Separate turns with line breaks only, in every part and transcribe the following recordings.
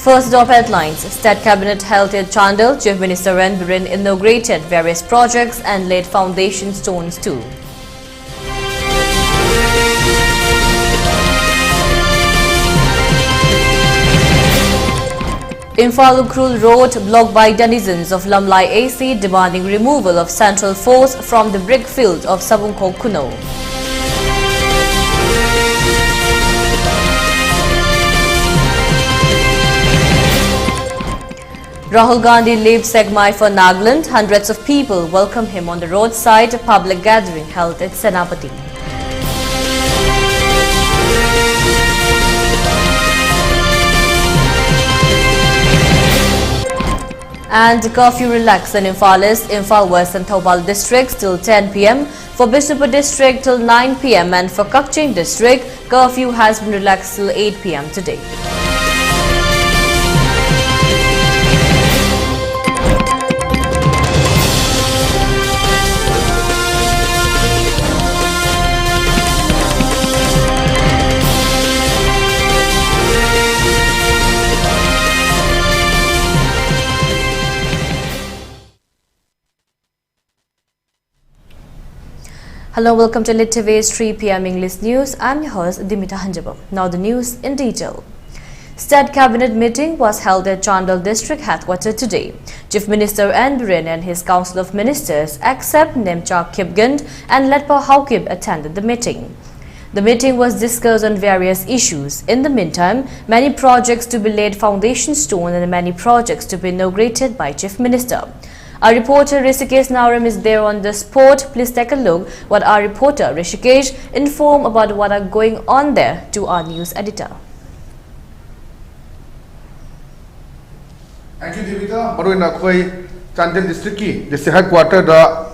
First top headlines. State Cabinet held at Chandel. Chief Minister N. Biren inaugurated various projects and laid foundation stones too. Imphal Ukrul Road blocked by denizens of Lamlai AC demanding removal of central force from the brick field of Sabungko Kuno. Rahul Gandhi leaves Segmai for Nagaland. Hundreds of people welcome him on the roadside. A public gathering held at Senapati. And curfew relaxed in Imphal East, Imphal West and Thoubal districts till 10 p.m. For Bishnupur district till 9 p.m. and for Kakching district, curfew has been relaxed till 8 p.m. today. Hello, welcome to ELITETV's 3 p.m. English News. I'm your host, Deemita. Now the news in detail. State Cabinet meeting was held at Chandel District Headquarters today. Chief Minister N. Biren and his Council of Ministers, except Nemcha Kipgand and Letpa Haukib, attended the meeting. The meeting was discussed on various issues. In the meantime, many projects to be laid foundation stone and many projects to be inaugurated by Chief Minister. Our reporter Rishikesh Nauram is there on the spot. Please take a look what our reporter Rishikesh informed about what are going on there to our news editor.
Thank you, Deemita. Maruina koi Chandel district ki district headquarter da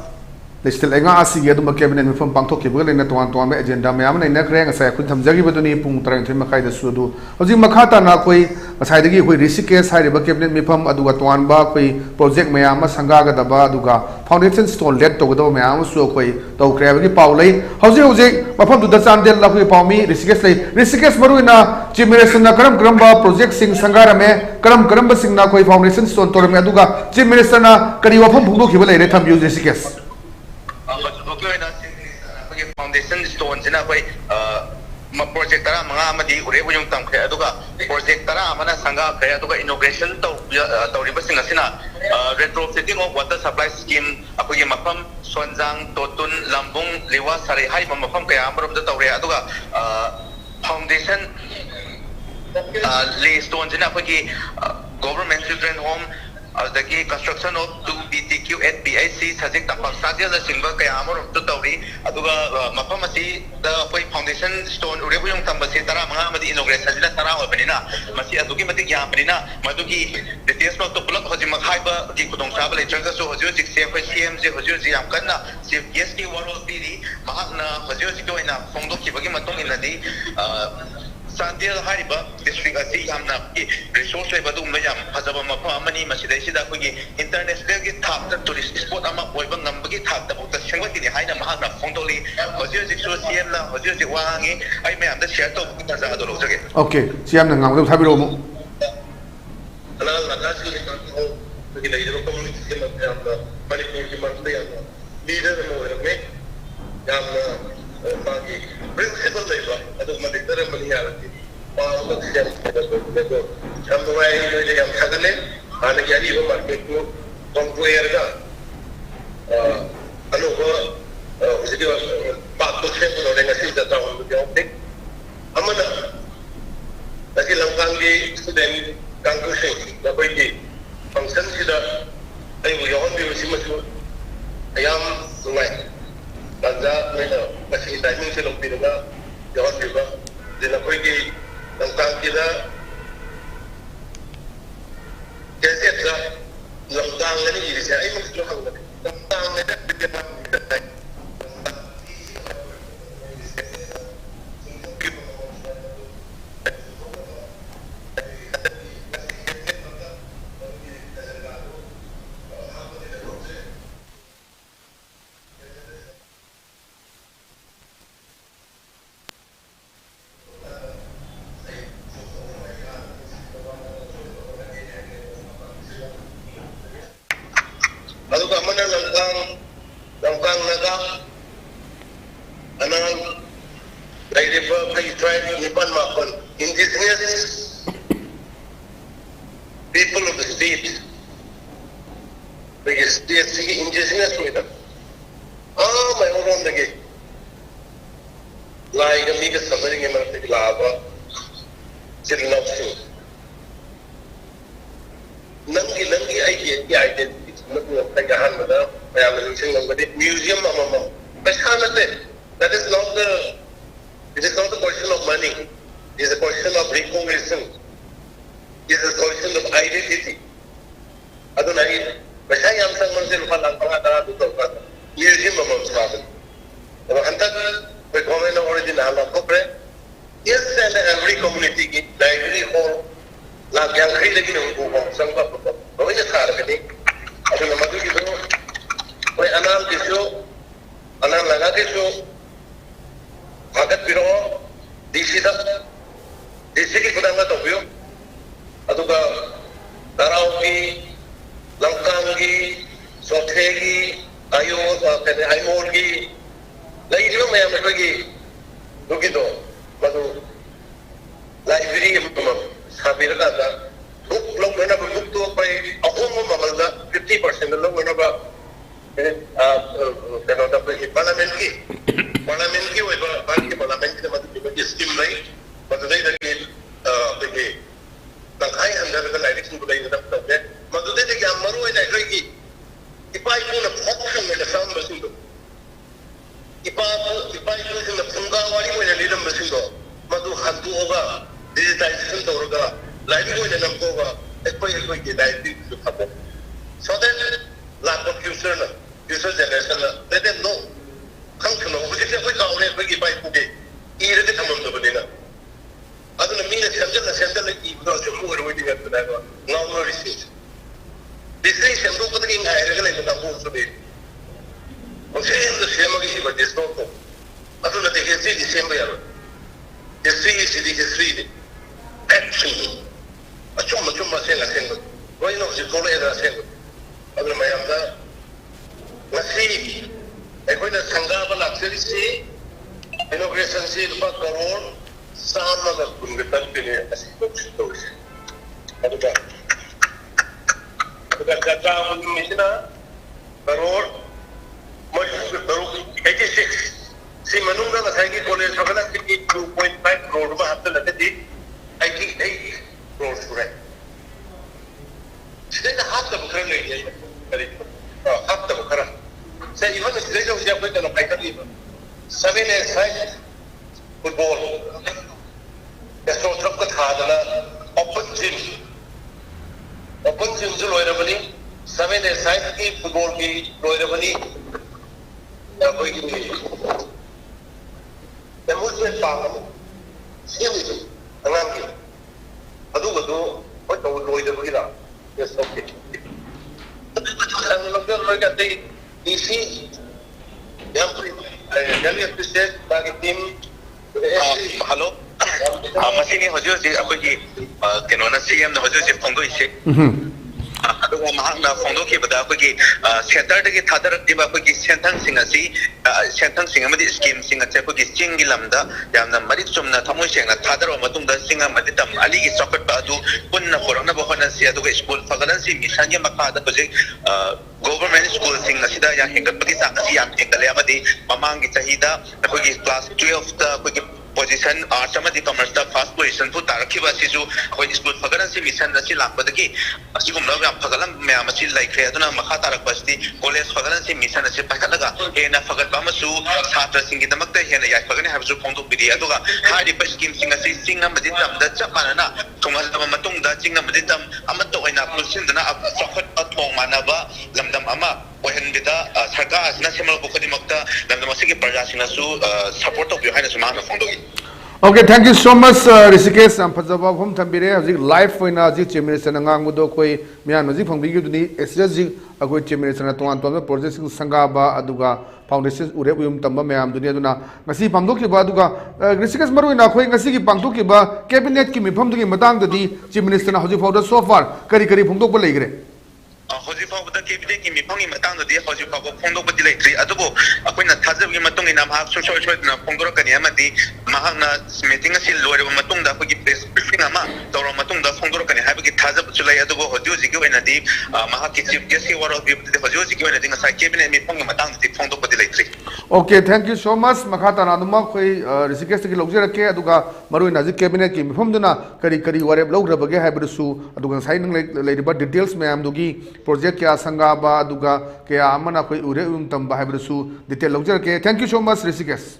listil enga asi ya dum cabinet mi from pangthok ki bugale na tuan me agenda me amna ina kreng asa kun thamjagi baduni pung tarang thim makai da sudu hoji makhata na koi asai dagi koi Rishikesh hai ba cabinet mi from aduga tuan ba koi project me ama sanga ga da ba aduga foundation stone let to do me am su koi to kreba ki paulai hoji mafam du da Chandel la koi paumi Rishikesh maruina chief minister na karam ba project sing sangara me karam ba sing na koi foundation stone to me aduga chief minister na kari wafam bhudo ki bale re tham use Rishikesh
foundation stones na koi project tara mga amadi ure buyong tam kaya aduga project tara amana sanga kaya aduga inauguration to riba singa sina retrofitting of water supply scheme akogi mafam Sonjang Totun Lambung Liwa Sari hai mafam kaya amarom da tawre aduga foundation lay stones na akogi government children home the construction of 2 BTQ at BIC subject to Pakistan the single Kayamor of Tutori, Aduga Mapamasi, the foundation stone, Rebuyum Tambasi, Taramama, inauguration, Tara Penina, Masi Aduki Yampina, Maduki, the taste of the block Hojima Hyper, the Kudong Travel, so Hojuzik, CM, Hojuzi Amkana, Yeski Waro Piri, Mahana, Hojuziko in a Fondo Kibagimaton in the Sandil Hariba district asi amna resource badum mayam hazaba mafa amani masida sida kogi international gi thap ta tourist spot ama oiba ngambagi thap ta bokta sengwati ni haina mahana fongtoli hoji so CM la hoji wangi ai mayam da share to ta za do loge
okay CM na ngam thabiro mu
ala la si ko gi lai ro community ke ma Manipur ki man ya leader mo me yam bagi principle leba adu madiktar maniya pa ko siya ko samway yo jam khagale ana yani ho market ko compare ga alo ko usiki pa to se ko le ngasi da ta on ko tek amana lagi langkang di student conclusion la ko di function sida ay mo yon bi si masu ayam sungai Raja mereka masih timing selong pindah jawab juga. Jadi apa lagi tentang kita keset lah tentang ini jadi saya ini mesti tentang ini kita aduga amana langkang naga anang lairiba pai tribe nipan makon indigenous people of the state because they are indigenous with them my own lagi like a mega suffering in the lava children of sin nangi identity naga han mada mayam sing ngadi museum amama bashanate that is not the it is not the question of money it is a question of recognition it is a question of identity adunai bashayam sang manzil falang pangada dutoka museum amam saben hanta we comment original of corporate yes and every community ki library hall la yang khai lagi no ko sangba ko ina thar kani aduna madu ki do we anam kiso anam laga kiso agat piro disi ki kudanga to bio aduga darau ki langkang ki sothe ki ayo kane aimol ki lai dio mayam ko ki dukido madu library amam sabira da book long na book to by ahom mamal da 50% long na ba kano da parliament ki we ba parliament ki madu ki scheme lai madu dai da ki ke tangkai andar da election ko dai da ta madu dai ki amaru ai dai ki ipai ko na function na sam basindo ipai ko na funga wali mo na lidam basindo madu hantu hoga digitization toga live ko na namko ga ekoi ki dai to happen so then la user generation let them know khang khno ko je ko ka ne ko ki pai ko ke ire de thamam do bena aduna mi na sendal ki do so ko ro di ga na ga no research decision do ko de ngai re ga le ta ko so de o se ndo se mo ki ba de sto ko aduna de ke si December ya de si de action achum senga why no se ko le da senga aduna mayam da nasi ekoi na sangga ba luxury se inauguration se rupa crore sama ga kungetan pine asi to se aduga kata misna crore moju crore 86 si manunga na sai ki college sagala ki 2.5 crore ba hatta late di 88 crore sure sida hatta bukran le ye kare hatta bukran sai even sida jo ja ko kana kai kali 7-a-side football ya so thap ka tha dala open gym jo loi ra bani 7-a-side ki football ki loi ra bani ya koi ki ya mujhe pa simi anam ki adu ko to loi da bani ra yes okay ang log ka dei DC yang jadi appreciate bagi tim hello masih hojur ji aku ji kenona CM na hojur ji phongdo ise aduga mahang na phongdo ki bada aku ji center de ki thadar di ba aku ji sentang singa madi scheme singa che aku ji chingi lamda yamna mari chumna thamoi sengna thadar wa matung da singa madi tam ali ki socket ba adu punna korona ba hona si aduga school fagalan si mission ya makha da project government school sing asida ya hengat pagi sa asi yang hengale amadi mamang gi chahida akoi class 12 ta akoi position arts amadi commerce ta first position pu tarakhi ba si ju akoi school fagaran si mission asi lakpadagi asigum la ya fagalan me amasi like re aduna makha tarak basti college fagaran si mission asi pakalaga hena fagat ba masu chhatra sing gi damakta hena ya fagane habsu phongdok bidi aduga hari pa scheme sing asi sing amadi tamda chapana thungal ba matung da sing amadi tam amato oina pulsin dana chokhat athong manaba lamdam ama ohenbida sarkar asna semal bukadi makta lamdam asigi praja sinasu support of behind us mahana phongdogi.
Okay, thank you so much, Rishikesh. I'm Fazaba from Tambire. As live for now, Zik Chimney and Angang Mudo Koi, Mian Mazik from Biguni, Esrazik, a good Chimney and Tuan, project Sangaba, Aduga, Foundation, Ureum Tamba, Miam Dunaduna, Masi Pamduki Baduga, Rishikesh Maruina, Koi, Nasiki Pamduki Ba, Cabinet Kimi, Pamduki, Madame the Chimney and Hoji powder so far, Kari Pumdok Belegre.
Hojii faawda cabinet ki mifangi matang da dia hojii faaw phongdok pati lai tri adubo akoina thajab gi matung ina mahak so na phongdor kani amati mahak na meeting asil lore matung da ko gi press briefing ama tawra matung da phongdor kani haiba gi thajab chulai adubo hojii gi wena di mahak ki chief guest ki waro bi hojii gi wena di ngasai cabinet mifangi matang da phongdok pati lai tri.
Okay, thank you so much. Makata na duma koi Rishikesh ki logje rakhe aduga maru nazik cabinet ki mifam duna kari wareb logra bage haibrusu aduga sai nang lai riba details me am dugi project kya sanga ba aduga kya amana koi ure tamba haibrusu detail logje rakhe. Thank you so much Rishikesh.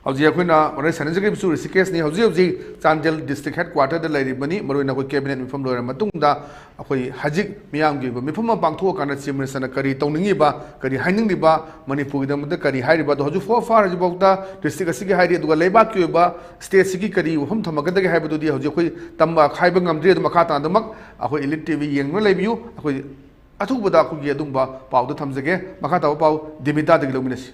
Hauji akoina marai sanjagi bisu Rishikesh ni hauji Chandel district headquarter da lai ribani maru na koi cabinet mifam lora matung da akoi hajik miyam gi mifam ma bangtho kana chimre sana kari tawningi ba kari haining di ba Manipur da mud kari hairi ba hoju fo far hoju bauta district asigi hairi aduga leiba ki ba state sigi kari hum thamaga da haiba du di hoju koi tamba khaiba ngamdre da makata da mak akoi elite tv yeng no leibiu akoi athuba da ku gi adumba pau da thamjage makata pau Deemita da gilominasi.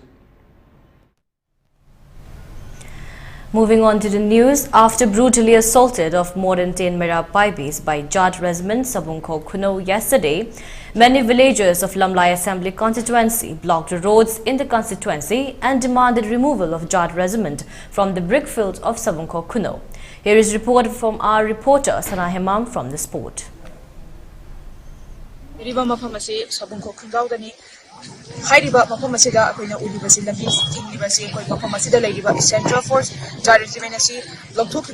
Moving on to the news, after brutally assaulted of more than 10 Mera Paibis by Jat resident Sabungko Kuno yesterday, many villagers of Lamlai Assembly constituency blocked the roads in the constituency and demanded removal of Jat regiment from the brickfield of Sabungko Kuno. Here is a report from our reporter Sana Hemam from the sport.
Hairiba Mapomasida, Udibasi, Lambi, Mapomasida, Lady Central Force, Jari Zimenasi, Longtuk,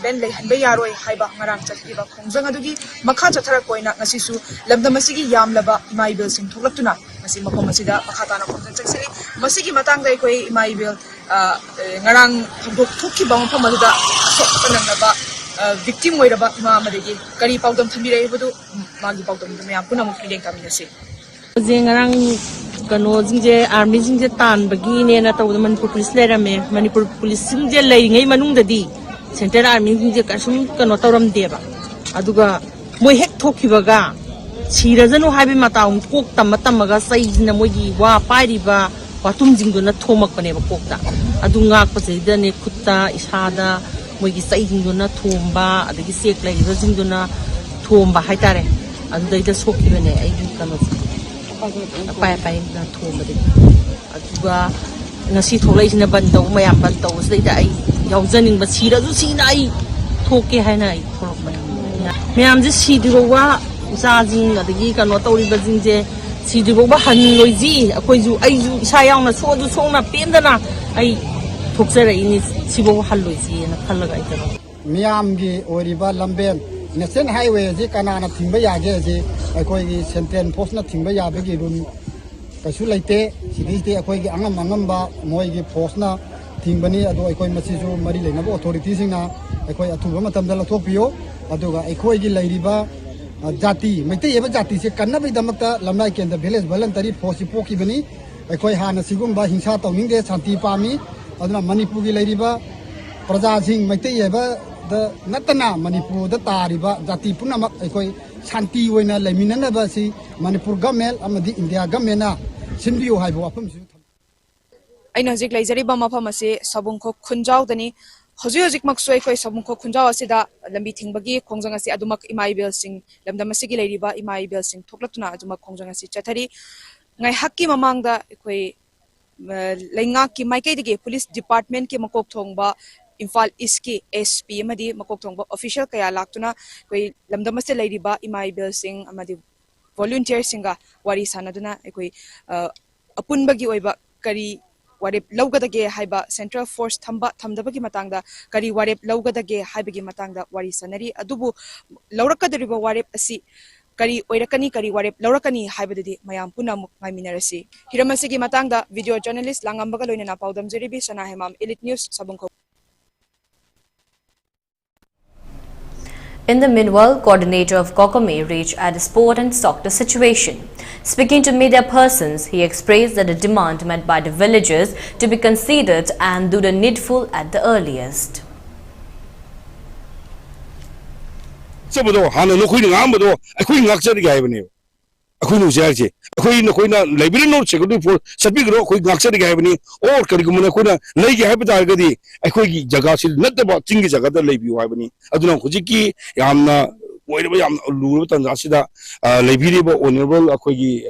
Ben, Bayaro, Haiba, Marang, Takiba, Kongzangadugi, Makata Tarakoina, Nasisu, Lamdamasigi, Yamlaba, Maibil, Sim Tulatuna, Masi Mapomasida, Makatana, Kongzan, Masigi Matanga, Maibil, Narang, Tuki Bamapamada, victim way about Mamadi, Kari Powdom Tamira, Magi Powdom, the Mayapuna Mufidin Kaminasi.
Ngarang kano jingje army jingje tan bagi ne na taw Manipur police le rame Manipur police jingje lai ngai manung da di center army jingje kasum kano tawram deba aduga moi hek thokhiba ga chirajanu haibi mataung kok tamaga sai na mogi wa pairiba watum jingdo na thomak pane ba kokta adu ngak pasida ne khutta isada mogi sai jingdo na thomba adagi sek lai ro jingdo na thomba haitare adu daida sokhiba ne ai kano pai na thoma de aduga ngasi tholai sina bandau mayam bandau seida ai yaujaning ba sira ju sina ai thoke haina ai tholok ba mayam je sidigo wa usajing adagi kano tawri ba jingje sidigo ba han loiji akoi ju ai ju isa yauna so ju songna pendana ai thokjara ini sibo hal loiji na khalaga ai tano
miyam gi oriba lamben National Highway ji kanana thingba yage ji akoi gi central post na thingba yabe gi run kasu laite sidis te akoi gi angam ba moi gi post na thingbani ado akoi masi ju mari leina bo authority singna akoi athuba matam da lathokpio aduga akoi gi lairiba jati meite eba jati se kanna bi damakta lamnai kendra village voluntary force poki bani akoi hana sigum ba hingsa tawning de shanti pami aduna Manipur gi lairiba praja sing meite eba Natana Manipur the Tariba Jati Punamak Ekoi Shanti Wena Leminana Basi Manipur Gamel Amadi India Gamena Sindio Haibo Apam.
I know Zik Lazari Bamapamasi, Sabunko Kunjao Dani, Hozuzik Maksoi, Sabunko Kunjao Sida, Lambiting Bagi, Kongzangasi Adumak Imai Bilsing, Lamdamasigi Ladiba, Imai Bilsing, Toklatuna, Adumak Kongzangasi Chatari, Ngai Haki Mamanga, Ekoi Langaki Maike, Police Department Ki Makok Tongba. Infal Iski SP Madi Makok Tongba official kaya laktuna koi lamdamase lairiba Imai Bilsing amadi volunteer singa wari sanaduna ekoi apunbagi oiba kari warep lawgadage haiba central force thamdabagi matangda kari warep lawgadage haibagi matangda wari sanari adubu lawrakadariba warep asi kari oirakani kari warep lawrakani haibadidi mayam puna maiminarasi hiramasigi matangda video journalist langambaga loina paudam jeribi sana hemam elite news sabungko.
In the meanwhile, coordinator of Kokome reached at the sport and stocked the situation. Speaking to media persons, he expressed that the demand met by the villagers to be considered and do the needful at the earliest.
Aku nu saya je, aku na library note sekali for sepi kero, aku ngaksa dikai bani, or kali kemudian aku na lagi hai betul kadi, aku jaga sil, nanti bawa tinggi jaga dah library hai bani. Adu na kucing ki, yang na oiraba yam luru tanza sida lebiri ba honorable akogi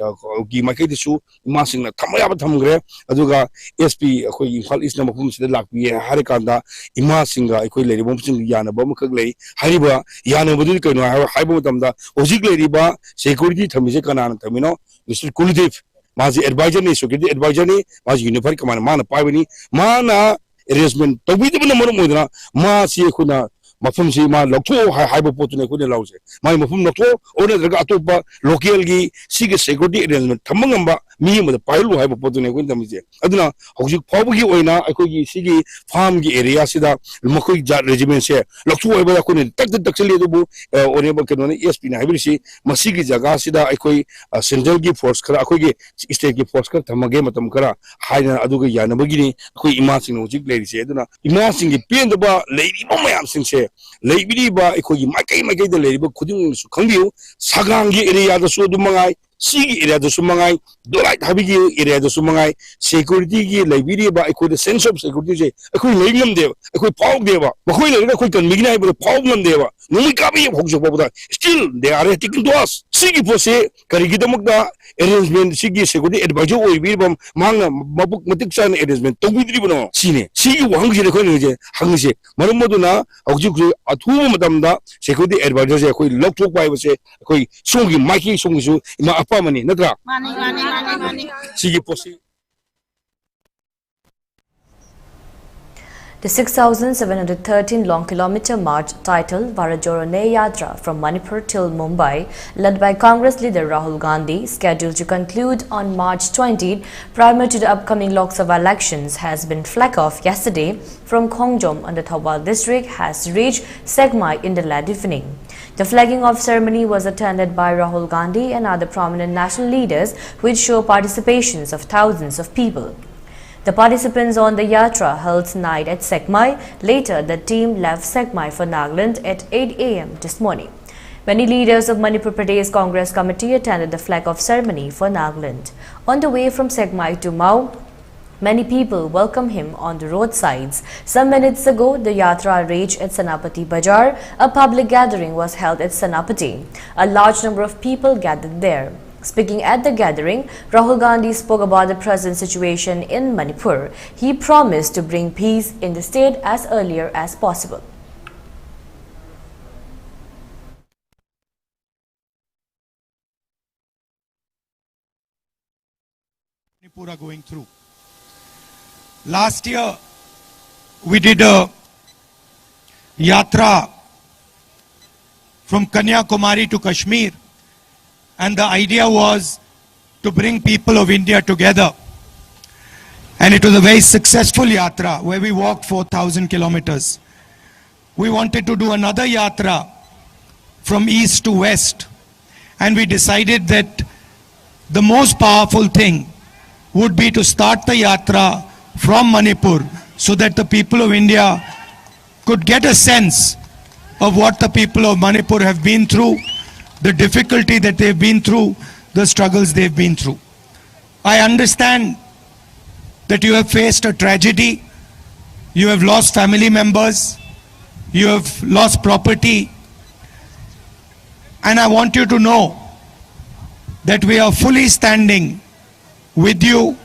gi makai disu ima singna thamaya ba thamgre aduga SP akogi Imphal East na mafum sida lakpi hari kanda ima singa akoi leri bom sing yana ba makak lei hariba yana budu kaino haiba matamda hojik leri ba security thamise kanana thamino Mr. Kuldev maji advisor ni security advisor ni maji unified command mana paibani mana arrangement tawidi bana marum modna ma si khuna mafum si ma lokto haiba potune khune lause mai mafum lokto ore daga atopa local gi sigi security arrangement thamangamba mi ma pailu haiba potune khune tamise aduna hojik pawgi oina akogi sigi farm gi area sida makoi regiment se lokto oiba khune tak tak sele du ore ba kenone ESP na haibisi masigi jaga sida akoi central gi force khara akogi state gi force khara thamage matam khara haina aduga yanabagi ni akoi ima sing hojik leiri se aduna ima sing gi pendaba leiri ba mayam sing se leibiri ba akogi makai da leiri ba khuding su khangbiu sagang gi area da su du mangai sigi area da su mangai dolai thabi gi area da su mangai security gi leibiri ba akoi the sense of security se akoi leingam de akoi pau de ba makoi le akoi kan mignai ba pau ngam de ba numi ka bi hokjo ba still they are taking to us sigi pose karigi damakda arrangement sigi security advisor oi bi bam mangna mabuk matik san arrangement to bidri bono sine sigi wang je ko ne je hang je marum moduna hokji athu madamda security advisor je koi lok thok bai base koi songi maki songi su ima apa mani natra mani sigi pose.
The 6,713 long kilometer march titled Varajoro Ne Yatra from Manipur till Mumbai, led by Congress leader Rahul Gandhi, scheduled to conclude on March 20 prior to the upcoming Lok Sabha elections, has been flagged off yesterday from Khongjom on the Thawal district has reached Segmai in the late evening. The flagging off ceremony was attended by Rahul Gandhi and other prominent national leaders, which show participations of thousands of people. The participants on the Yatra held night at Segmai. Later, the team left Segmai for Nagaland at 8 a.m. this morning. Many leaders of Manipur Pradesh Congress Committee attended the flag-off ceremony for Nagaland. On the way from Segmai to Mau, many people welcomed him on the roadsides. Some minutes ago, the Yatra reached at Senapati Bazaar. A public gathering was held at Senapati. A large number of people gathered there. Speaking at the gathering, Rahul Gandhi spoke about the present situation in Manipur. He promised to bring peace in the state as earlier as possible.
Manipur are going through. Last year, we did a yatra from Kanyakumari to Kashmir. And the idea was to bring people of India together. And it was a very successful yatra where we walked 4,000 kilometers. We wanted to do another yatra from east to west. And we decided that the most powerful thing would be to start the yatra from Manipur so that the people of India could get a sense of what the people of Manipur have been through, the difficulty that they've been through, the struggles they've been through. I understand that you have faced a tragedy, you have lost family members, you have lost property, and I want you to know that we are fully standing with you.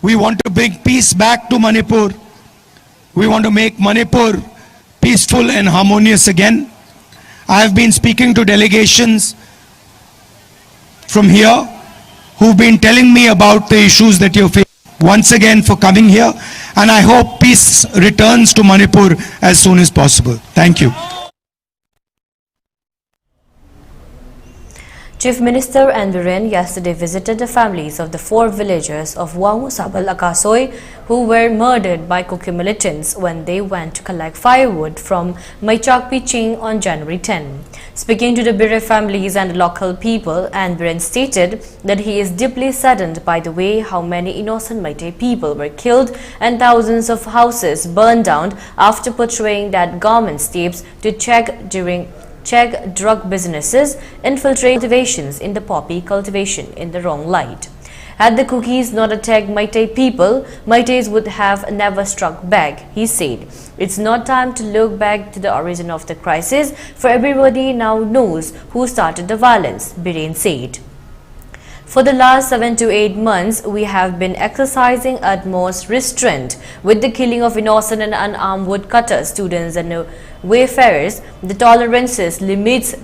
We want to bring peace back to Manipur. We want to make Manipur peaceful and harmonious again. I have been speaking to delegations from here who've been telling me about the issues that you're facing. Once again for coming here, and I hope peace returns to Manipur as soon as possible. Thank you.
Chief Minister and Biren yesterday visited the families of the 4 villagers of Wangu Sabal Akasoi who were murdered by Kuki militants when they went to collect firewood from Maichak Piching on January 10. Speaking to the Bire families and local people, Biren stated that he is deeply saddened by the way how many innocent Meitei people were killed and thousands of houses burned down after portraying that government steps to check drug businesses, infiltrate cultivations in the poppy cultivation in the wrong light. Had the cookies not attacked Meitei people, Meiteis would have never struck back, he said. It's not time to look back to the origin of the crisis, for everybody now knows who started the violence, Biren said. For the last 7 to 8 months, we have been exercising utmost restraint with the killing of innocent and unarmed woodcutters, students and wayfarers. The tolerances limits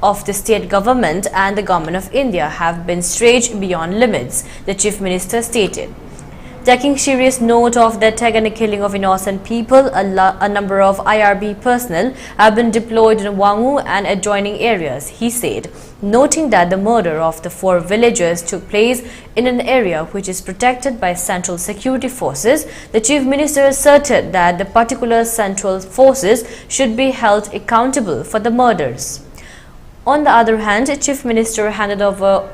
of the state government and the government of India have been stretched beyond limits, the Chief Minister stated. Taking serious note of the attack and the killing of innocent people, a number of IRB personnel have been deployed in Wangu and adjoining areas, he said, noting that the murder of the 4 villagers took place in an area which is protected by central security forces. The Chief Minister asserted that the particular central forces should be held accountable for the murders. On the other hand, the Chief Minister handed over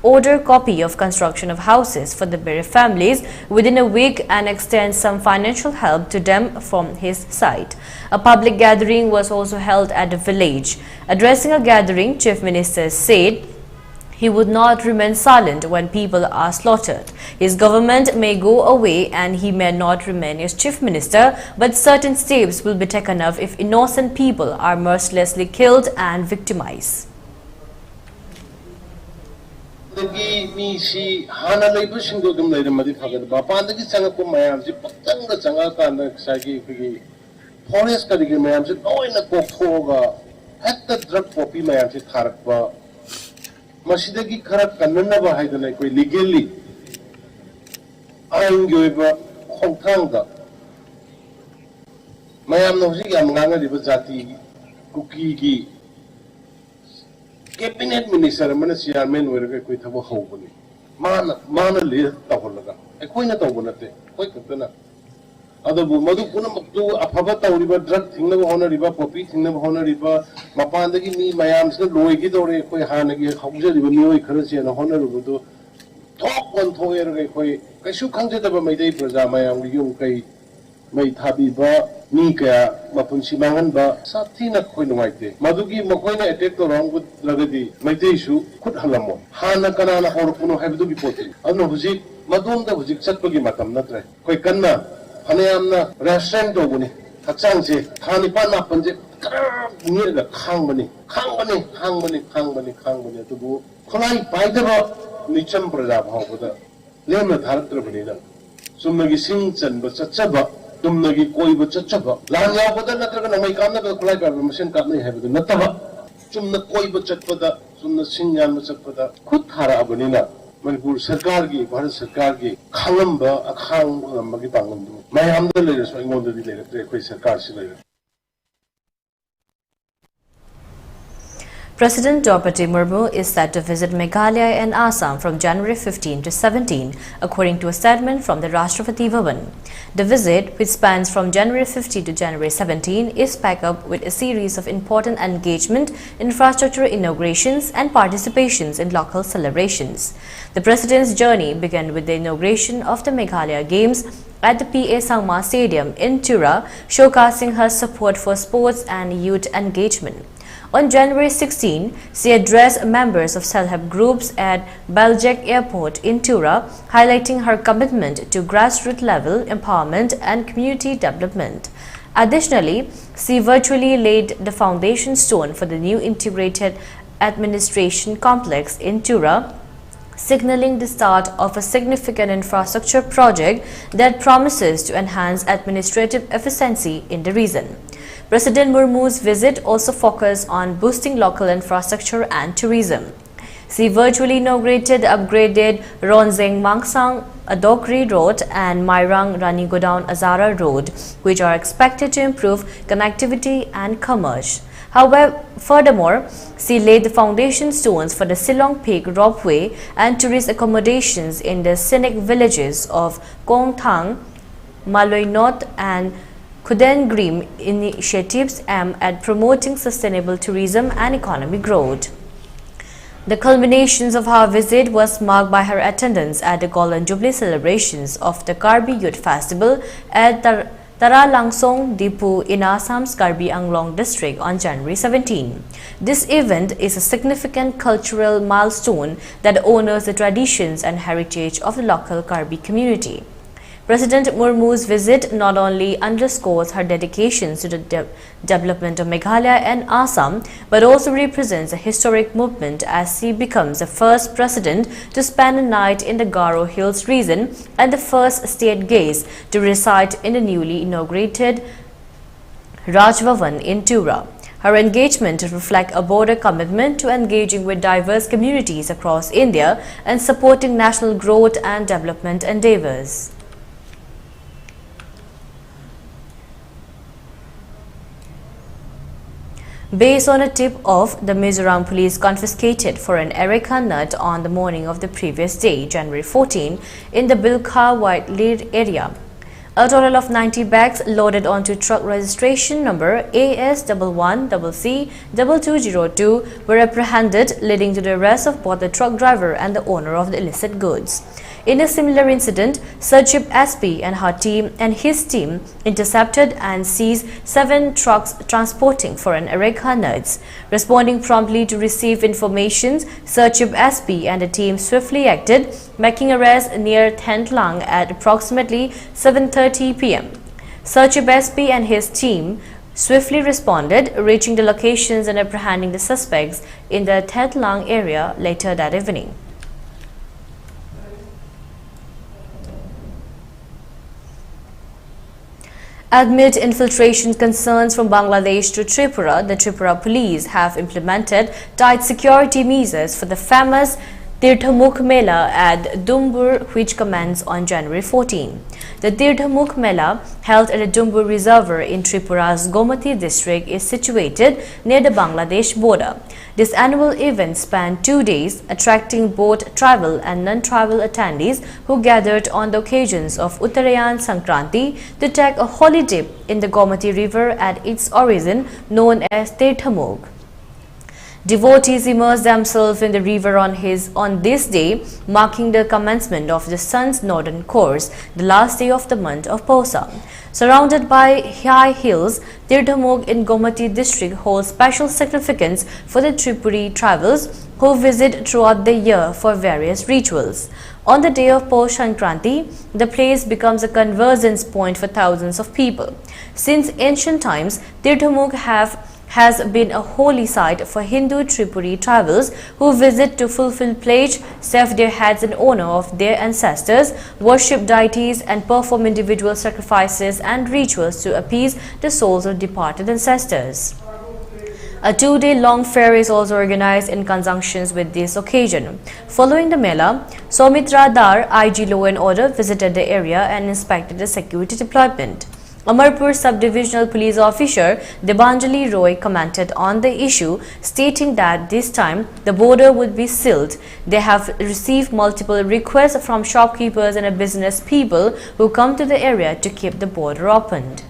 order copy of construction of houses for the bereaved families within a week and extend some financial help to them from his side. A public gathering was also held at the village. Addressing a gathering, Chief Minister said he would not remain silent when people are slaughtered. His government may go away and he may not remain as Chief Minister, but certain steps will be taken if innocent people are mercilessly killed and victimized.
Mi si hana leibu singdo dum leire madi phagad ba pandagi changa ko mayam si patang da changa ka na sagi phigi forest ka digi mayam si noina ko khoga hatta drug copy mayam si tharak ba masidagi kharak kanna ba haidana koi legally ain goi ba khongthang da mayam no si yam nganga di ba jati kuki gi Cabinet Minister mana chairman werga koi thabo hobani mana le tawlaga ekoi na tawbonate koi katana adabu madu puna maktu afaba tawriba drug thingna honariba popi thingna honariba mapandagi mi mayam se loigi dore koi hanagi khawjariba mioi khara chena honarubu do thok kon thoerga koi kaisu khangjadaba maidai praja mayam yum kai mai thabi ba ni kaya mapunsi mangan ba sathi na khoi nuaite madugi makoi na attack to wrong with lagadi maitei su khut halamo hana kana na hor puno habdu bi poti anu huji madum da huji chatpagi matam natre koi kanna hanayam na restaurant do buni hachang je khani pa na panje ni ga khang bani to bu kholai paida ba nicham praja bhawda lema dharatra bani na sumagi sing chan ba chachaba Tumnagi koi bacha chaba. Lanya pada natraga namai kamna ka kulai ka machine kamna hai badu nataba. Chumna koi bacha pada, chumna singyan bacha pada. Khud thara abani na. Manipur sarkar ki, Bharat sarkar ki khangam ba akhang ngam gi pangam du. Mai hamda le so ingon di le tre koi sarkar si le.
President Draupadi Murmu is set to visit Meghalaya and Assam from January 15 to 17, according to a statement from the Rashtrapati Bhavan. The visit, which spans from January 15 to January 17, is packed up with a series of important engagement, infrastructure inaugurations and participations in local celebrations. The President's journey began with the inauguration of the Meghalaya Games at the P.A. Sangma Stadium in Tura, showcasing her support for sports and youth engagement. On January 16, she addressed members of self-help groups at Baljek Airport in Tura, highlighting her commitment to grassroots level empowerment and community development. Additionally, she virtually laid the foundation stone for the new integrated administration complex in Tura, signaling the start of a significant infrastructure project that promises to enhance administrative efficiency in the region. President Murmu's visit also focused on boosting local infrastructure and tourism. She virtually inaugurated the upgraded Ronzeng Mangsang Adokri Road and Mairang Ranigodown Azara Road, which are expected to improve connectivity and commerce. However, furthermore, she laid the foundation stones for the Silong Peak Ropeway and tourist accommodations in the scenic villages of Kongthang, Maloinot and Kuden Grim initiatives aimed at promoting sustainable tourism and economic growth. The culminations of her visit was marked by her attendance at the Golden Jubilee celebrations of the Karbi Youth Festival at the Tara Langsong Dipu in Assam's Karbi Anglong district on January 17. This event is a significant cultural milestone that honors the traditions and heritage of the local Karbi community. President Murmu's visit not only underscores her dedications to the development of Meghalaya and Assam, but also represents a historic movement as she becomes the first president to spend a night in the Garo Hills region and the first state guest to reside in the newly inaugurated Raj Bhavan in Tura. Her engagement reflects a broader commitment to engaging with diverse communities across India and supporting national growth and development endeavors. Based on a tip-off, the Mizoram police confiscated for an areca nut on the morning of the previous day, January 14, in the Bilkha White Lead area. A total of 90 bags loaded onto truck registration number AS11CC2202 were apprehended, leading to the arrest of both the truck driver and the owner of the illicit goods. In a similar incident, Sachip SP and his team intercepted and seized 7 trucks transporting foreign areca nuts. Responding promptly to receive information, Sachip SP and the team swiftly acted, making arrest near Thentlang at approximately 7:30 p.m. Sachip SP and his team swiftly responded, reaching the locations and apprehending the suspects in the Thentlang area later that evening. Amid infiltration concerns from Bangladesh to Tripura, the Tripura police have implemented tight security measures for the famous Tirthamukh Mela at Dumbur, which commenced on January 14. The Tirthamukh Mela, held at the Dumbur Reservoir in Tripura's Gomati district, is situated near the Bangladesh border. This annual event spanned 2 days, attracting both tribal and non-tribal attendees who gathered on the occasions of Uttarayan Sankranti to take a holy dip in the Gomati River at its origin, known as Tirthamukh. Devotees immerse themselves in the river on this day, marking the commencement of the sun's northern course, the last day of the month of Posa. Surrounded by high hills, Tirthamukh in Gomati district holds special significance for the Tripuri tribals who visit throughout the year for various rituals. On the day of Posh Sankranti, the place becomes a convergence point for thousands of people. Since ancient times, Tirthamukh has been a holy site for Hindu Tripuri tribals who visit to fulfill pledge, shave their heads in honor of their ancestors, worship deities, and perform individual sacrifices and rituals to appease the souls of departed ancestors. A 2-day-long fair is also organized in conjunction with this occasion. Following the Mela, Soumitra Dar, IG Law and Order, visited the area and inspected the security deployment. Amarpur Sub-Divisional Police Officer Debanjali Roy commented on the issue, stating that this time the border would be sealed. They have received multiple requests from shopkeepers and business people who come to the area to keep the border opened.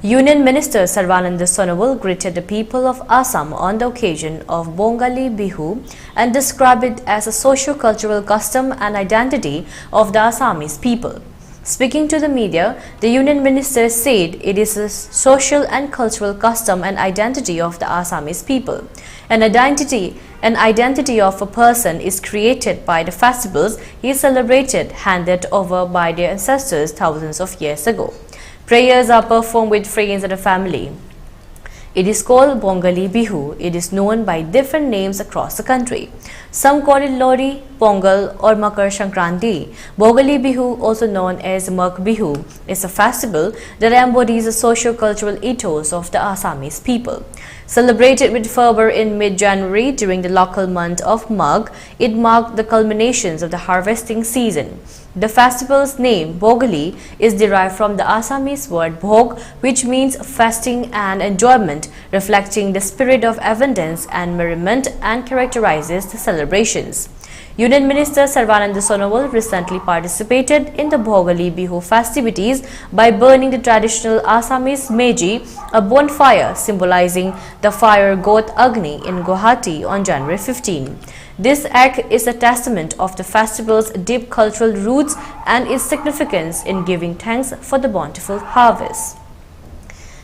Union Minister Sarvananda Sonowal greeted the people of Assam on the occasion of Bongali Bihu and described it as a socio-cultural custom and identity of the Assamese people. Speaking to the media, the Union Minister said it is a social and cultural custom and identity of the Assamese people. An identity of a person is created by the festivals he celebrated, handed over by their ancestors thousands of years ago. Prayers are performed with friends and the family. It is called Bongali Bihu. It is known by different names across the country. Some call it Lori, Pongal or Makar Sankranti. Bongali Bihu, also known as Mak Bihu, is a festival that embodies the socio-cultural ethos of the Assamese people. Celebrated with fervor in mid-January during the local month of Magh, it marked the culminations of the harvesting season. The festival's name, Bogali, is derived from the Assamese word Bhog, which means fasting and enjoyment, reflecting the spirit of abundance and merriment and characterizes the celebrations. Union Minister Sarvanand Sonowal recently participated in the Bhogali Bihu festivities by burning the traditional Assamese meji, a bonfire symbolizing the fire god Agni in Guwahati on January 15. This act is a testament of the festival's deep cultural roots and its significance in giving thanks for the bountiful harvest.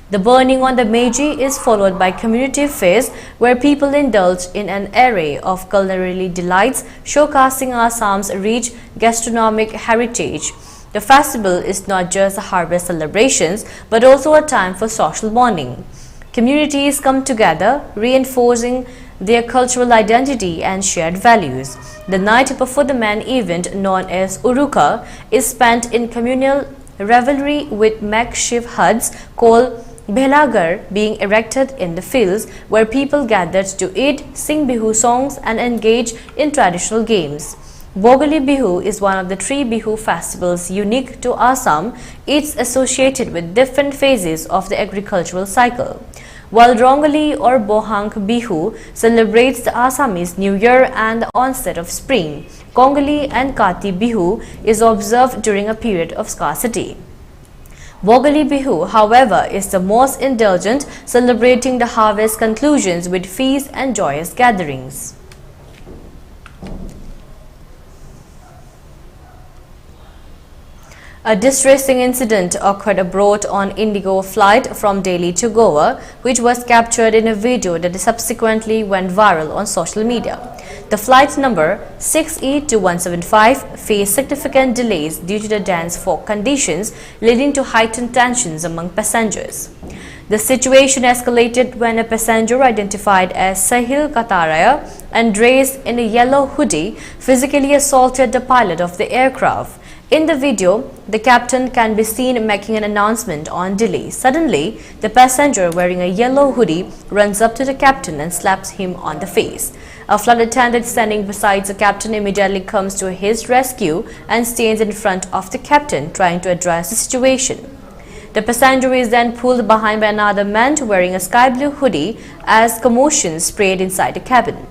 The burning on the Meiji is followed by community feast where people indulge in an array of culinary delights showcasing Assam's rich gastronomic heritage. The festival is not just a harvest celebrations but also a time for social bonding. Communities come together, reinforcing their cultural identity and shared values. The night before the main event, known as Uruka, is spent in communal revelry with makeshift huts called Belagar being erected in the fields where people gathered to eat, sing Bihu songs and engage in traditional games. Bhogali Bihu is one of the 3 Bihu festivals unique to Assam. It's associated with different phases of the agricultural cycle. While Rongali or Bohang Bihu celebrates the Assamese New Year and the onset of spring, Kongali and Kati Bihu is observed during a period of scarcity. Bhogali Bihu, however, is the most indulgent, celebrating the harvest conclusions with feasts and joyous gatherings. A distressing incident occurred abroad on Indigo flight from Delhi to Goa, which was captured in a video that subsequently went viral on social media. The flight number 6E2175 faced significant delays due to the dense fog conditions, leading to heightened tensions among passengers. The situation escalated when a passenger identified as Sahil Kataraya and dressed in a yellow hoodie physically assaulted the pilot of the aircraft. In the video, the captain can be seen making an announcement on delay. Suddenly, the passenger wearing a yellow hoodie runs up to the captain and slaps him on the face. A flight attendant standing beside the captain immediately comes to his rescue and stands in front of the captain, trying to address the situation. The passenger is then pulled behind by another man wearing a sky blue hoodie as commotion spread inside the cabin.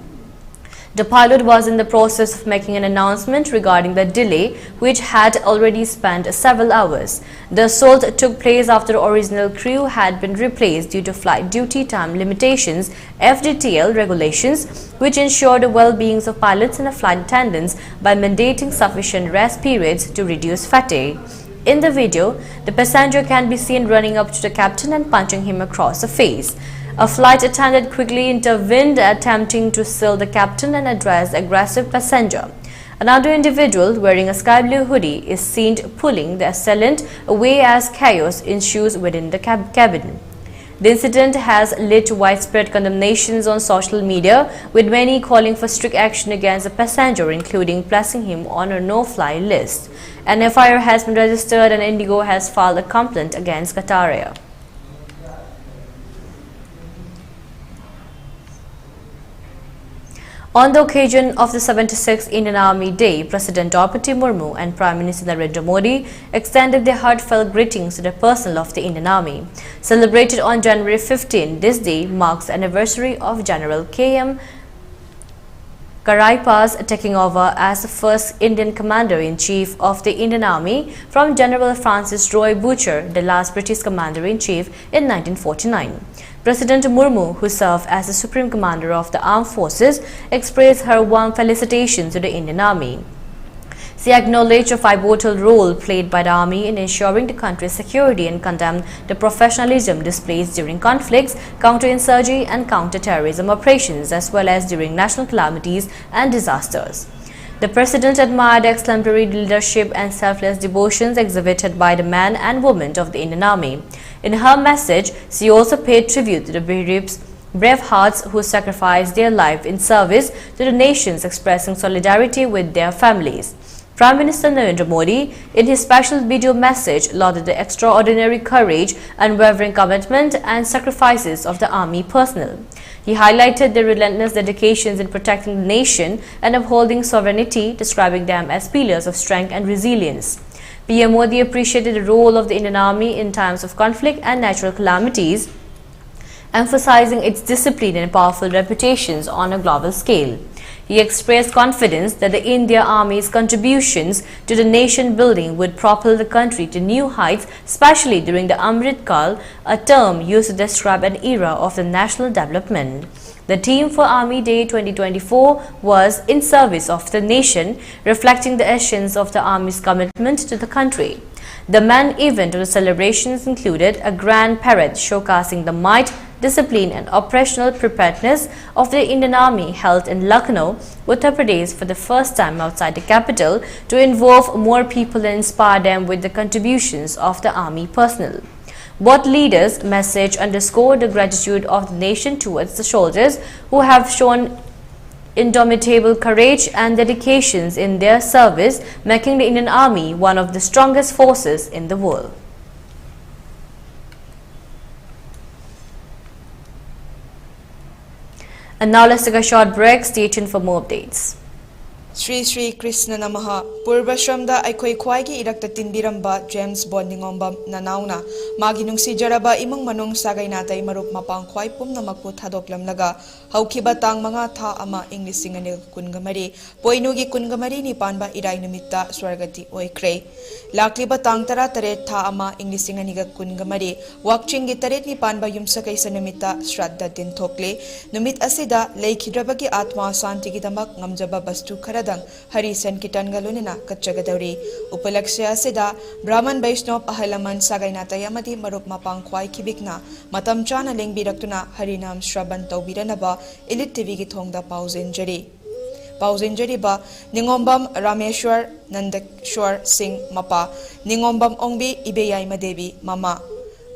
The pilot was in the process of making an announcement regarding the delay, which had already spanned several hours. The assault took place after the original crew had been replaced due to flight duty time limitations (FDTL) regulations, which ensure the well-being of pilots and flight attendants by mandating sufficient rest periods to reduce fatigue. In the video, the passenger can be seen running up to the captain and punching him across the face. A flight attendant quickly intervened, attempting to still the captain and address the aggressive passenger. Another individual wearing a sky blue hoodie is seen pulling the assailant away as chaos ensues within the cabin. The incident has led to widespread condemnations on social media, with many calling for strict action against the passenger, including placing him on a no-fly list. An FIR has been registered and Indigo has filed a complaint against Kataria. On the occasion of the 76th Indian Army Day, President Draupadi Murmu and Prime Minister Narendra Modi extended their heartfelt greetings to the personnel of the Indian Army. Celebrated on January 15, this day marks the anniversary of General K.M. Karaipa's taking over as the first Indian Commander-in-Chief of the Indian Army from General Francis Roy Butcher, the last British Commander-in-Chief in 1949. President Murmu, who served as the Supreme Commander of the Armed Forces, expressed her warm felicitations to the Indian Army. She acknowledged the pivotal role played by the Army in ensuring the country's security and condemned the professionalism displayed during conflicts, counterinsurgency and counter-terrorism operations, as well as during national calamities and disasters. The President admired the exemplary leadership and selfless devotions exhibited by the men and women of the Indian Army. In her message, she also paid tribute to the brave hearts who sacrificed their life in service to the nations, expressing solidarity with their families. Prime Minister Narendra Modi, in his special video message, lauded the extraordinary courage, unwavering commitment and sacrifices of the Army personnel. He highlighted their relentless dedications in protecting the nation and upholding sovereignty, describing them as pillars of strength and resilience. PM Modi appreciated the role of the Indian Army in times of conflict and natural calamities, emphasizing its discipline and powerful reputations on a global scale. He expressed confidence that the India Army's contributions to the nation building would propel the country to new heights, especially during the Amrit Kal, a term used to describe an era of the national development. The theme for Army Day 2024 was In Service of the Nation, reflecting the essence of the Army's commitment to the country. The main event of the celebrations included a grand parade showcasing the might, discipline and operational preparedness of the Indian Army held in Lucknow, Uttar Pradesh for the first time outside the capital to involve more people and inspire them with the contributions of the Army personnel. Both leaders' message underscored the gratitude of the nation towards the soldiers who have shown indomitable courage and dedications in their service, making the Indian Army one of the strongest forces in the world. And now let's take a short break. Stay tuned for more updates.
Sri Sri Krishna Namaha Purvashramda Aikoi Khwaigi Irakta Tinbiramba James Bondingombam Nanauna Magi Nungsijaraba Imung Manung Sagainatai Marup Mapang Khwai Pumnamakpu Thadoklamlaga Haukiba Tang Manga Tha Ama English Singanil Kungamari Poinugi Kungamari Nipanba Irai Numitta Swargati Oikre Lakliba Tang Tara Taret Tha Ama English Singaniga Kungamari Wakchingi Taret Nipanba Yumsakai Sanumita Shraddha Din Thokle Numit Asida Leikidrabagi Atma Santigi Damak Ngamjaba Bastu Karadang Hari Sankitan Galunina Kachagadari Upalaksya Asida Brahman Vaishnav Ahalaman Sagainatay Amadi Marup Mapang Khwai Kibikna Matam Chana Lingbidaktuna Harinam Shraban Taubiranaba ELITETV gi thongda Pauzinjari ba Ningombam Rameshwar Nandeshwar Singh Mapa Ningombam Ongbi Ibeyai Madevi Mama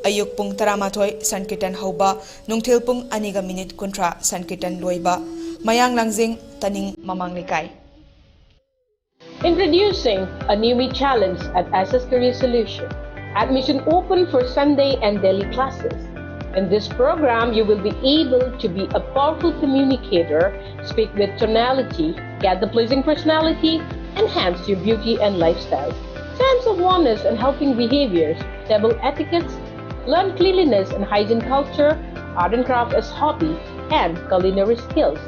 Ayuk Pung Taramathoi Sankirtan Hauba Nungthil Pung Aniga Minute Kuntra Sankirtan Loiba Mayang Langzing Taning Mamang Likai.
Introducing a new challenge at SS Career Solution. Admission open for Sunday and daily classes. In this program, you will be able to be a powerful communicator, speak with tonality, get the pleasing personality, enhance your beauty and lifestyle, sense of oneness and helping behaviors, table etiquettes, learn cleanliness and hygiene culture, art and craft as hobby, and culinary skills.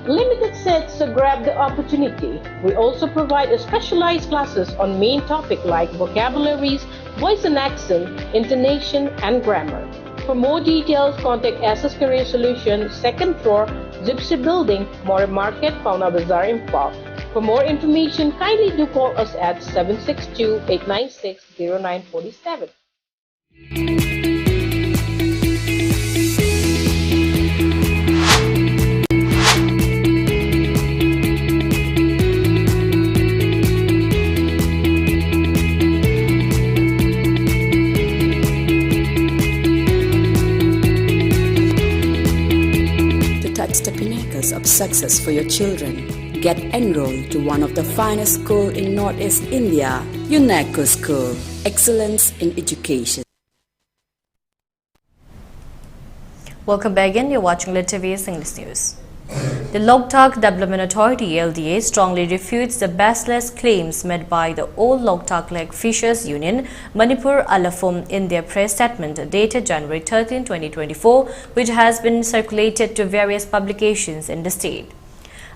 Limited sets, so grab the opportunity. We also provide specialized classes on main topics like vocabularies, voice and accent, intonation, and grammar. For more details, contact SS Career Solution, 2nd floor, Gypsy Building, More Market, Fauna Bazaar, Imphal. For more information, kindly do call us at 762-896-0947.
The pinnacles of success for your children. Get enrolled to one of the finest schools in Northeast India, UNESCO School. Excellence in education.
Welcome back again. You're watching ELITETV's English News. The Loktak Development Authority (LDA) strongly refutes the baseless claims made by the Old Loktak Lake Fishers Union, Manipur Alafum, in their press statement dated January 13, 2024, which has been circulated to various publications in the state.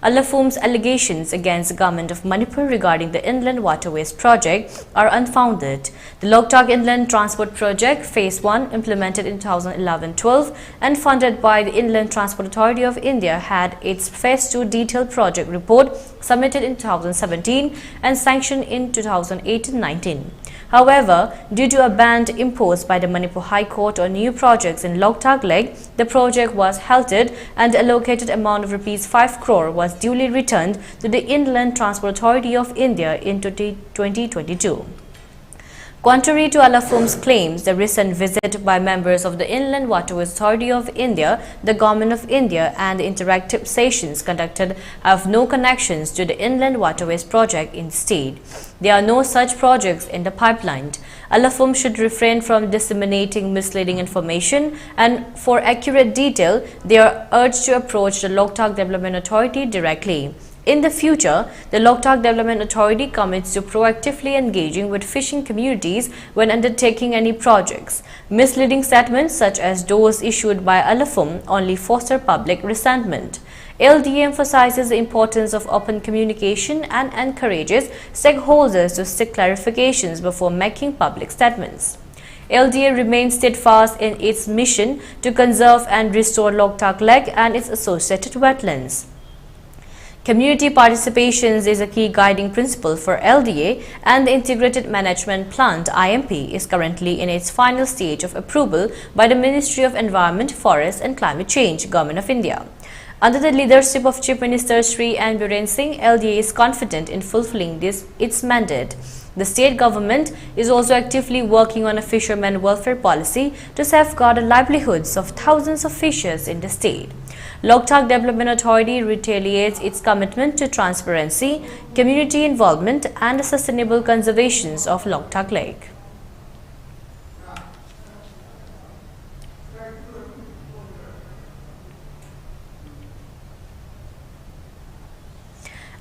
Alafum's allegations against the government of Manipur regarding the Inland Waterways Project are unfounded. The Loktak Inland Transport Project Phase 1, implemented in 2011-12 and funded by the Inland Transport Authority of India, had its Phase 2 detailed project report submitted in 2017 and sanctioned in 2018-19. However, due to a ban imposed by the Manipur High Court on new projects in Loktak Lake, the project was halted and the allocated amount of Rs 5 crore was duly returned to the Inland Transport Authority of India in 2022. Contrary to Alafum's claims, the recent visit by members of the Inland Waterways Authority of India, the Government of India and the interactive sessions conducted have no connections to the Inland Waterways project in the state. There are no such projects in the pipeline. Alafum should refrain from disseminating misleading information, and for accurate detail, they are urged to approach the Loktak Development Authority directly. In the future, the Loktak Development Authority commits to proactively engaging with fishing communities when undertaking any projects. Misleading statements such as those issued by Alafum only foster public resentment. LDA emphasizes the importance of open communication and encourages stakeholders to seek clarifications before making public statements. LDA remains steadfast in its mission to conserve and restore Loktak Lake and its associated wetlands. Community participation is a key guiding principle for LDA, and the Integrated Management Plan (IMP) is currently in its final stage of approval by the Ministry of Environment, Forest and Climate Change, Government of India. Under the leadership of Chief Minister Shri N. Biren Singh, LDA is confident in fulfilling its mandate. The state government is also actively working on a fishermen welfare policy to safeguard the livelihoods of thousands of fishers in the state. Loktak Development Authority reiterates its commitment to transparency, community involvement and the sustainable conservation of Loktak Lake.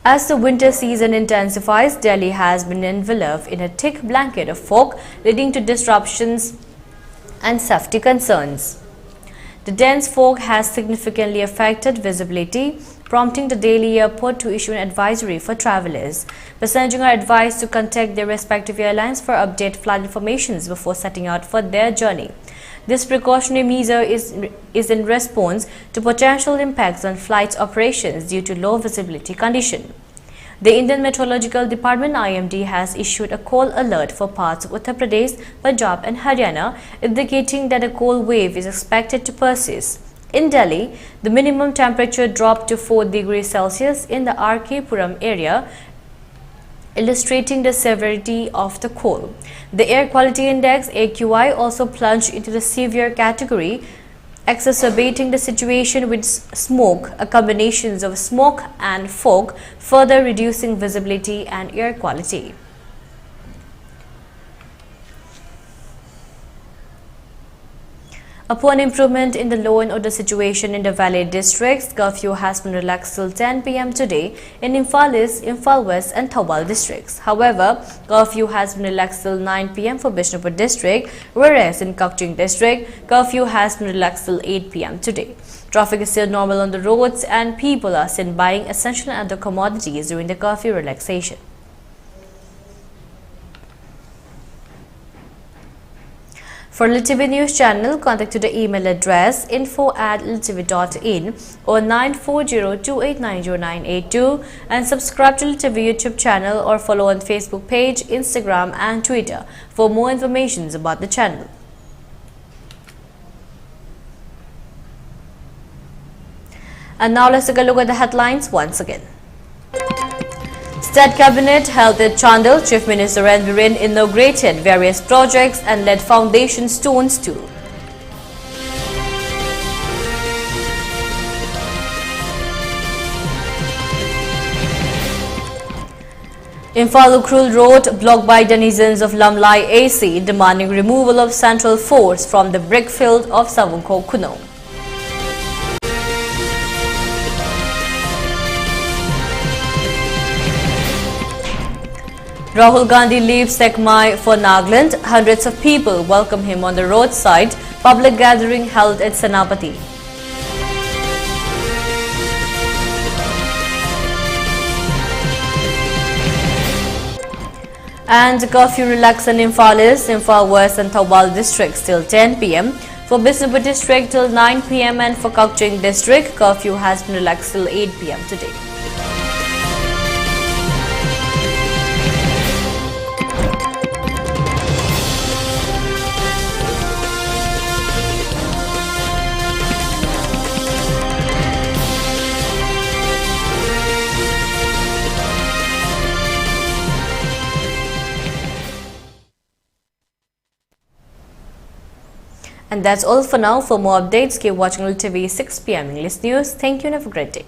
As the winter season intensifies, Delhi has been enveloped in a thick blanket of fog, leading to disruptions and safety concerns. The dense fog has significantly affected visibility, prompting the Delhi airport to issue an advisory for travelers. Passengers are advised to contact their respective airlines for update flight informations before setting out for their journey. This precautionary measure is in response to potential impacts on flight operations due to low visibility condition. The Indian Meteorological Department (IMD) has issued a cold alert for parts of Uttar Pradesh, Punjab and Haryana, indicating that a cold wave is expected to persist. In Delhi, the minimum temperature dropped to 4 degrees Celsius in the RK Puram area, illustrating the severity of the cold. The Air Quality Index (AQI) also plunged into the severe category, exacerbating the situation with smoke, a combination of smoke and fog, further reducing visibility and air quality. Upon improvement in the law and order situation in the Valley districts, curfew has been relaxed till 10 p.m. today in Imphal East, Imphal West and Thawal districts. However, curfew has been relaxed till 9 p.m. for Bishnupur district, whereas in Kakching district, curfew has been relaxed till 8 p.m. today. Traffic is still normal on the roads and people are seen buying essential and other commodities during the curfew relaxation. For ELITETV News channel, contact to the email address info@elitetv.in or 9402890982 and subscribe to ELITETV YouTube channel or follow on Facebook page, Instagram and Twitter for more information about the channel. And now let's take a look at the headlines once again. State Cabinet held at Chandel. Chief Minister N. Biren inaugurated various projects and laid foundation stones too. Imphal Ukhrul Road blocked by denizens of Lamlai AC demanding removal of central force from the brickfield of Savunko Kuno. Rahul Gandhi leaves Sekmai for Nagaland. Hundreds of people welcome him on the roadside. Public gathering held at Senapati. And curfew relaxed in Imphal East, Imphal West and Thawal districts till 10 p.m. For Bishnupur district till 9 p.m. and for Kakching district, curfew has been relaxed till 8 p.m. today. And that's all for now. For more updates, keep watching ELITETV 6 p.m. English News. Thank you and have a great day.